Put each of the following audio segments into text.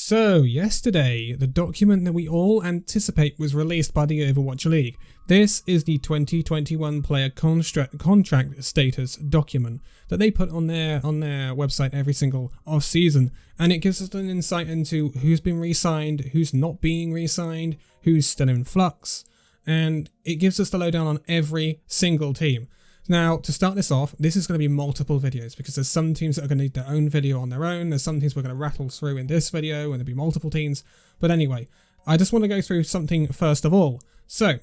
So, yesterday, the document that we all anticipate was released by the Overwatch League. This is the 2021 player contract status document that they put on their website every single off-season, and it gives us an insight into who's been re-signed, who's not being re-signed, who's still in flux, and it gives us the lowdown on every single team. Now, to start this off, this is going to be multiple videos because there's some teams that are going to need their own video on their own. There's some teams we're going to rattle through in this video and there'll be multiple teams. But anyway, I just want to go through something first of all. So,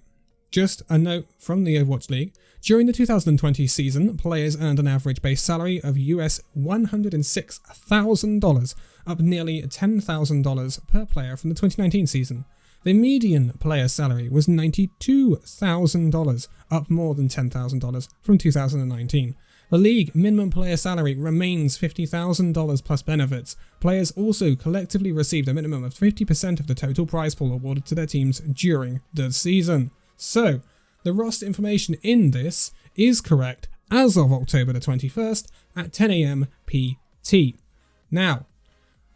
just a note from the Overwatch League. During the 2020 season, players earned an average base salary of US $106,000, up nearly $10,000 per player from the 2019 season. The median player salary was $92,000, up more than $10,000 from 2019. The league minimum player salary remains $50,000 plus benefits. Players also collectively received a minimum of 50% of the total prize pool awarded to their teams during the season. So, the roster information in this is correct as of October the 21st at 10 AM PT. Now,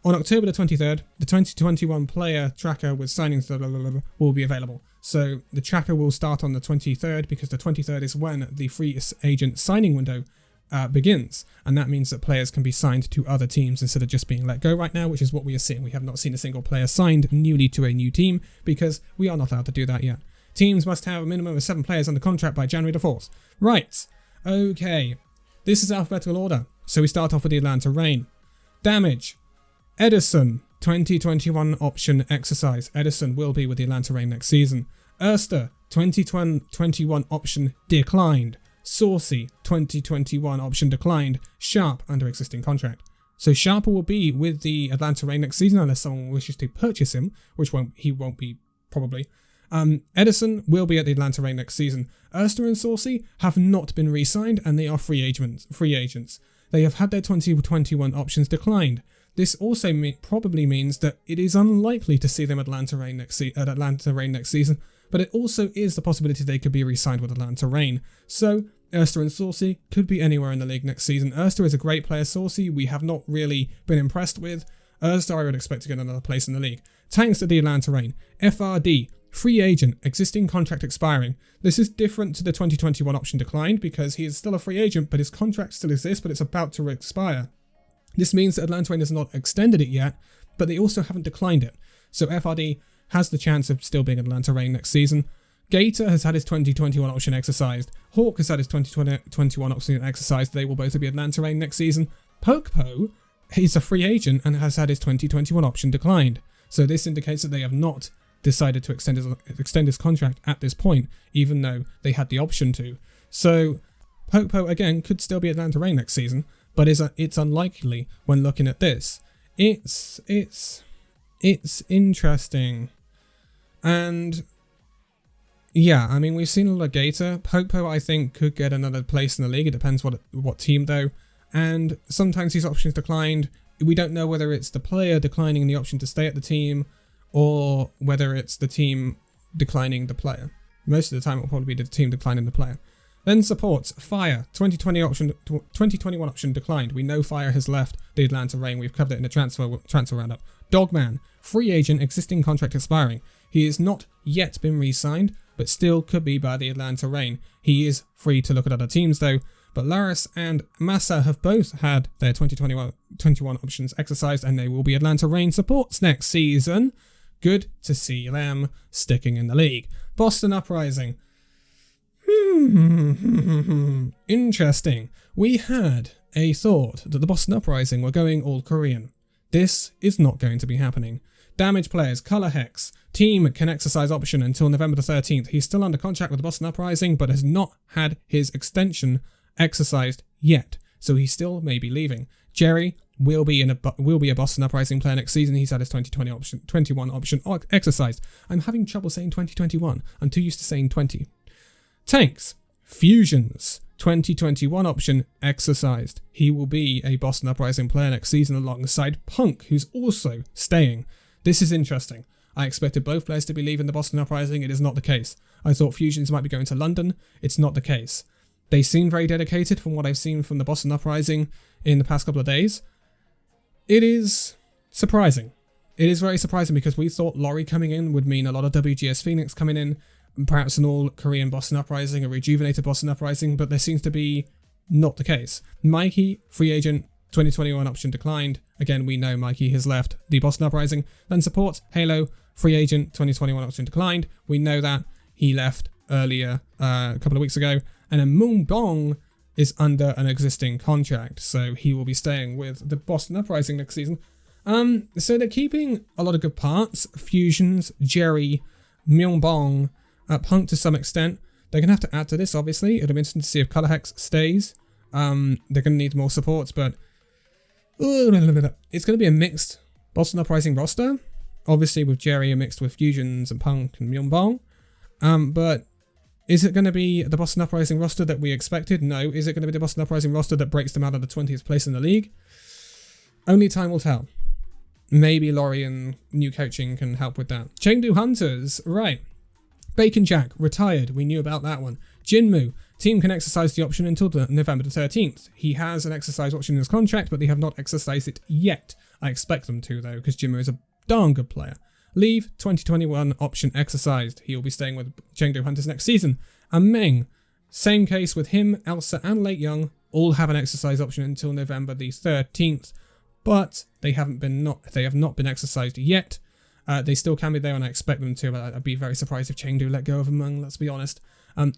on October the 23rd, the 2021 player tracker with signings will be available. So the tracker will start on the 23rd because the 23rd is when the free agent signing window begins. And that means that players can be signed to other teams instead of just being let go right now, which is what we are seeing. We have not seen a single player signed newly to a new team because we are not allowed to do that yet. Teams must have a minimum of 7 players under contract by January the 4th. Right, okay. This is alphabetical order. So we start off with the Atlanta Reign. Damage. Edison, 2021 option exercise. Edison will be with the Atlanta Reign next season. Erster, 2021 option declined. Saucy, 2021 option declined. Sharp, under existing contract. So Sharp will be with the Atlanta Reign next season unless someone wishes to purchase him, which he won't be probably. Edison will be at the Atlanta Reign next season. Erster and Saucy have not been re-signed and they are free agents. They have had their 2021 options declined. This also probably means that it is unlikely to see them at Atlanta Reign next season, but it also is the possibility they could be re-signed with Atlanta Reign. So, Erster and Saucy could be anywhere in the league next season. Erster is a great player. Saucy we have not really been impressed with. Erster I would expect to get another place in the league. Tanks at the Atlanta Reign. FRD, free agent, existing contract expiring. This is different to the 2021 option declined because he is still a free agent, but his contract still exists, but it's about to expire. This means that Atlanta Reign has not extended it yet, but they also haven't declined it. So FRD has the chance of still being Atlanta Reign next season. Gator has had his 2021 option exercised. Hawk has had his 2021 option exercised. They will both be Atlanta Reign next season. Pokepo is a free agent and has had his 2021 option declined. So this indicates that they have not decided to extend his contract at this point, even though they had the option to. So Pokepo, again, could still be Atlanta Reign next season. But it's unlikely when looking at this. It's interesting. And yeah, I mean, we've seen a lot of Gator. Pokepo, I think, could get another place in the league. It depends what team, though. And sometimes these options declined. We don't know whether it's the player declining the option to stay at the team or whether it's the team declining the player. Most of the time, it will probably be the team declining the player. Then supports. Fire, 2021 option declined. We know Fire has left the Atlanta Reign. We've covered it in the transfer roundup. Dogman, free agent, existing contract expiring. He has not yet been re-signed, but still could be by the Atlanta Reign. He is free to look at other teams though. But Laris and Massa have both had their 2021 options exercised and they will be Atlanta Reign supports next season. Good to see them sticking in the league. Boston Uprising. Interesting. We had a thought that the Boston Uprising were going all Korean. This is not going to be happening. Damage players, Color Hex. Team can exercise option until November the 13th. He's still under contract with the Boston Uprising, but has not had his extension exercised yet. So he still may be leaving. Jerry will be a Boston Uprising player next season. He's had his 2021 option exercised. I'm having trouble saying 2021. I'm too used to saying 20. Tanks, Fusions, 2021 option exercised. He will be a Boston Uprising player next season alongside Punk, who's also staying. This is interesting. I expected both players to be leaving the Boston Uprising. It is not the case. I thought Fusions might be going to London. It's not the case. They seem very dedicated from what I've seen from the Boston Uprising in the past couple of days. It is surprising. It is very surprising because we thought Laurie coming in would mean a lot of WGS Phoenix coming in, and perhaps an all-Korean Boston Uprising, a rejuvenated Boston Uprising, but there seems to be not the case. Mikey, free agent, 2021 option declined. Again, we know Mikey has left the Boston Uprising. Then support, Halo, free agent, 2021 option declined. We know that he left earlier, a couple of weeks ago. And then Moon Bong is under an existing contract, so he will be staying with the Boston Uprising next season. So they're keeping a lot of good parts. Fusions, Jerry, Myung-bong, Punk to some extent. They're going to have to add to this, obviously. It'll be interesting to see if Color Hex stays. They're going to need more supports, but it's going to be a mixed Boston Uprising roster. Obviously with Jerry mixed with Fusions and Punk and Myung-bong. But is it going to be the Boston Uprising roster that we expected? No. Is it going to be the Boston Uprising roster that breaks them out of the 20th place in the league? Only time will tell. Maybe Laurie and new coaching can help with that. Chengdu Hunters, right. Bacon Jack, retired. We knew about that one. Jinmu, team can exercise the option until November the 13th. He has an exercise option in his contract, but they have not exercised it yet. I expect them to, though, because Jinmu is a darn good player. Leave, 2021 option exercised. He will be staying with Chengdu Hunters next season. And Meng, same case with him, Elsa and Late Young, all have an exercise option until November the 13th. But they have not been exercised yet. They still can be there, and I expect them to, but I'd be very surprised if Chengdu let go of Meng, let's be honest.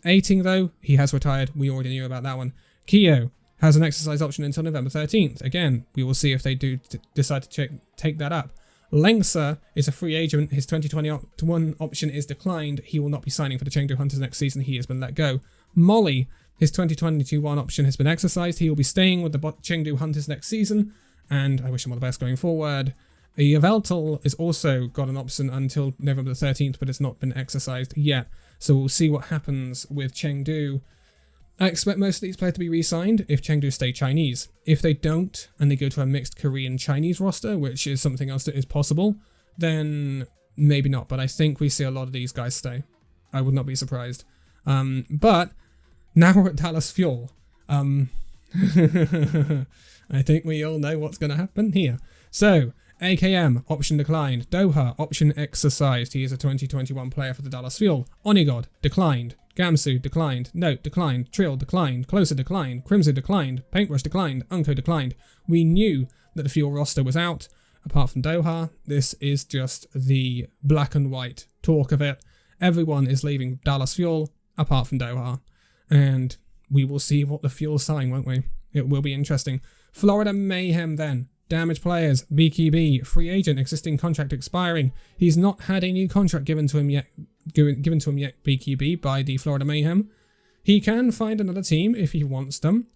Aiting, though, he has retired. We already knew about that one. Kyo has an exercise option until November 13th. Again, we will see if they do decide to take that up. Lengsa is a free agent. His 2021 option is declined. He will not be signing for the Chengdu Hunters next season. He has been let go. Molly, his 2021 option has been exercised. He will be staying with the Chengdu Hunters next season, and I wish him all the best going forward. Yveltal has also got an option until November the 13th, but it's not been exercised yet. So we'll see what happens with Chengdu. I expect most of these players to be re-signed if Chengdu stay Chinese. If they don't, and they go to a mixed Korean-Chinese roster, which is something else that is possible, then maybe not. But I think we see a lot of these guys stay. I would not be surprised. But now we're at Dallas Fuel. I think we all know what's going to happen here. So, AKM, option declined. Doha, option exercised. He is a 2021 player for the Dallas Fuel. Onigod, declined. Gamsu, declined. Note, declined. Trill, declined. Closer, declined. Crimson, declined. Paintbrush, declined. Unco, declined. We knew that the Fuel roster was out. Apart from Doha, this is just the black and white talk of it. Everyone is leaving Dallas Fuel, apart from Doha. And we will see what the Fuel sign, won't we? It will be interesting. Florida Mayhem then. Damaged players, BKB, free agent, existing contract expiring. He's not had a new contract given to him yet, BKB, by the Florida Mayhem. He can find another team if he wants them.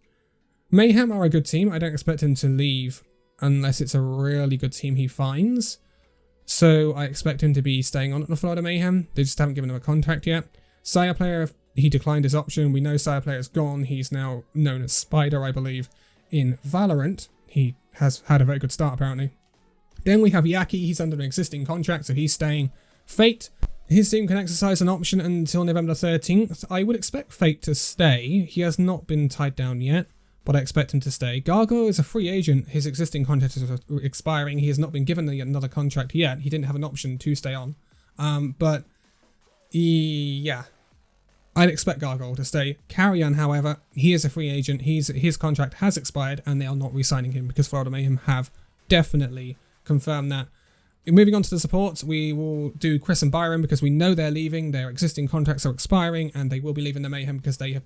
Mayhem are a good team. I don't expect him to leave unless it's a really good team he finds. So I expect him to be staying on at the Florida Mayhem. They just haven't given him a contract yet. Sire player, he declined his option. We know Sire player is gone. He's now known as Spider, I believe, in Valorant. He has had a very good start, apparently. Then we have Yaki. He's under an existing contract, so he's staying. Fate, his team can exercise an option until November 13th. I would expect Fate to stay. He has not been tied down yet, but I expect him to stay. Gargo is a free agent. His existing contract is expiring. He has not been given another contract yet. He didn't have an option to stay on. Yeah. I'd expect Gargoyle to stay. Carrion, however, he is a free agent. His contract has expired, and they are not re-signing him because Florida Mayhem have definitely confirmed that. Moving on to the supports, we will do Chris and Byron because we know they're leaving. Their existing contracts are expiring, and they will be leaving the Mayhem because they have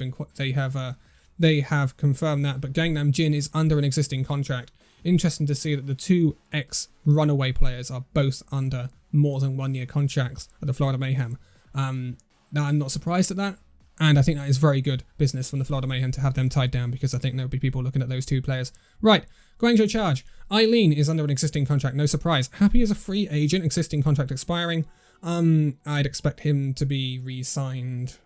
confirmed that. But Gangnam Jin is under an existing contract. Interesting to see that the two ex-Runaway players are both under more than 1 year contracts at the Florida Mayhem. Now, I'm not surprised at that, and I think that is very good business from the Florida Mayhem to have them tied down because I think there will be people looking at those two players. Right, Guangzhou Charge. Eileen is under an existing contract, no surprise. Happy is a free agent, existing contract expiring. I'd expect him to be re-signed.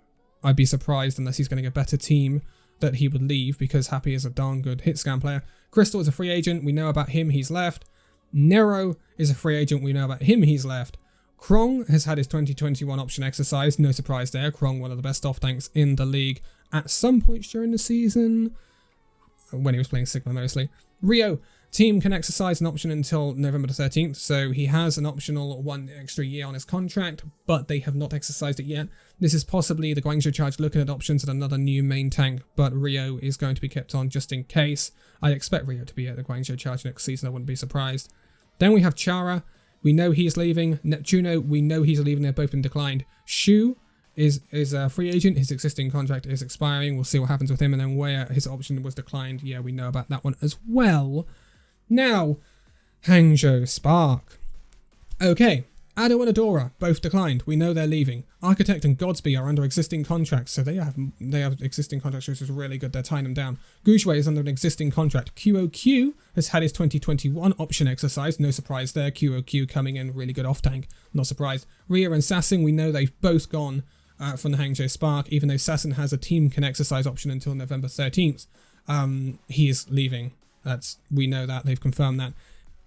I'd be surprised unless he's getting a better team that he would leave because Happy is a darn good hit scan player. Crystal is a free agent, we know about him, he's left. Nero is a free agent, we know about him, he's left. Krong has had his 2021 option exercised, no surprise there. Krong, one of the best off-tanks in the league at some point during the season, when he was playing Sigma mostly. Rio Team can exercise an option until November the 13th, so he has an optional 1 extra year on his contract, but they have not exercised it yet. This is possibly the Guangzhou Charge looking at options and another new main tank, but Rio is going to be kept on just in case. I'd expect Rio to be at the Guangzhou Charge next season, I wouldn't be surprised. Then we have Chara. We know he's leaving. Neptuno, we know he's leaving. They've both been declined. Shu is a free agent. His existing contract is expiring. We'll see what happens with him. And then where his option was declined, yeah, we know about that one as well. Now, Hangzhou Spark. Okay, Ado and Adora, both declined. We know they're leaving. Architect and Godsby are under existing contracts, so they have existing contracts, which is really good. They're tying them down. Gouxue is under an existing contract. QOQ has had his 2021 option exercised. No surprise there. QOQ coming in, really good off-tank. Not surprised. Ria and Sassin, we know they've both gone from the Hangzhou Spark, even though Sassin has a team can exercise option until November 13th. He is leaving. We know that. They've confirmed that.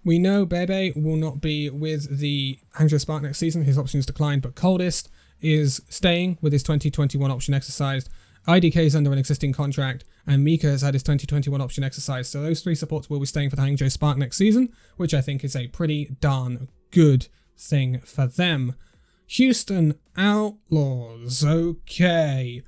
We know Bebe will not be with the Hangzhou Spark next season. His option is declined, but Coldest is staying with his 2021 option exercised. IDK is under an existing contract, and Mika has had his 2021 option exercised. So those 3 supports will be staying for the Hangzhou Spark next season, which I think is a pretty darn good thing for them. Houston Outlaws. Okay.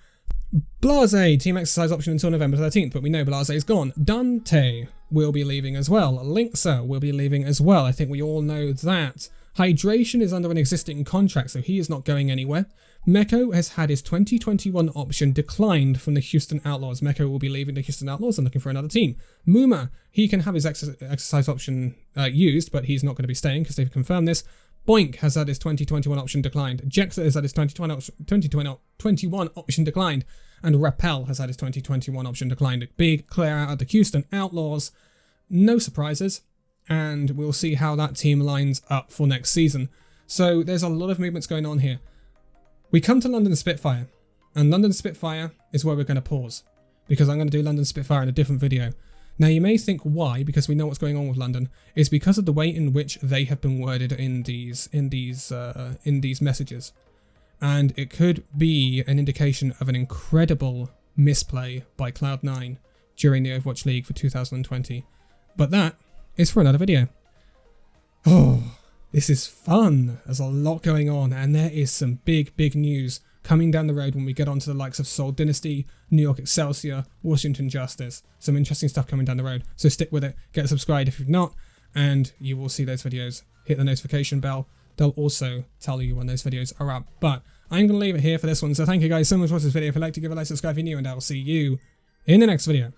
Blase, team exercise option until November 13th, but we know Blase is gone. Dante will be leaving as well. Linksa will be leaving as well. I think we all know that. Hydration is under an existing contract, so he is not going anywhere. Meko has had his 2021 option declined from the Houston Outlaws. Meko will be leaving the Houston Outlaws and looking for another team. Muma, he can have his exercise option used, but he's not going to be staying because they've confirmed this. Boink has had his 2021 option declined. Jexa has had his 2021 option declined. And Rappel has had his 2021 option declined. Big clear out of the Houston Outlaws. No surprises. And we'll see how that team lines up for next season. So there's a lot of movements going on here. We come to London Spitfire. And London Spitfire is where we're going to pause. Because I'm going to do London Spitfire in a different video. Now you may think why, because we know what's going on with London, is because of the way in which they have been worded in these messages. And it could be an indication of an incredible misplay by Cloud9 during the Overwatch League for 2020. But that is for another video. Oh, this is fun. There's a lot going on, and there is some big news coming down the road when we get onto the likes of Seoul Dynasty, New York Excelsior, Washington Justice. Some interesting stuff coming down the road. So stick with it, get subscribed if you've not, and you will see those videos. Hit the notification bell. They'll also tell you when those videos are up. But I'm going to leave it here for this one. So thank you guys so much for watching this video. If you'd like to give a like, subscribe if you're new, and I will see you in the next video.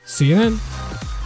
See you then.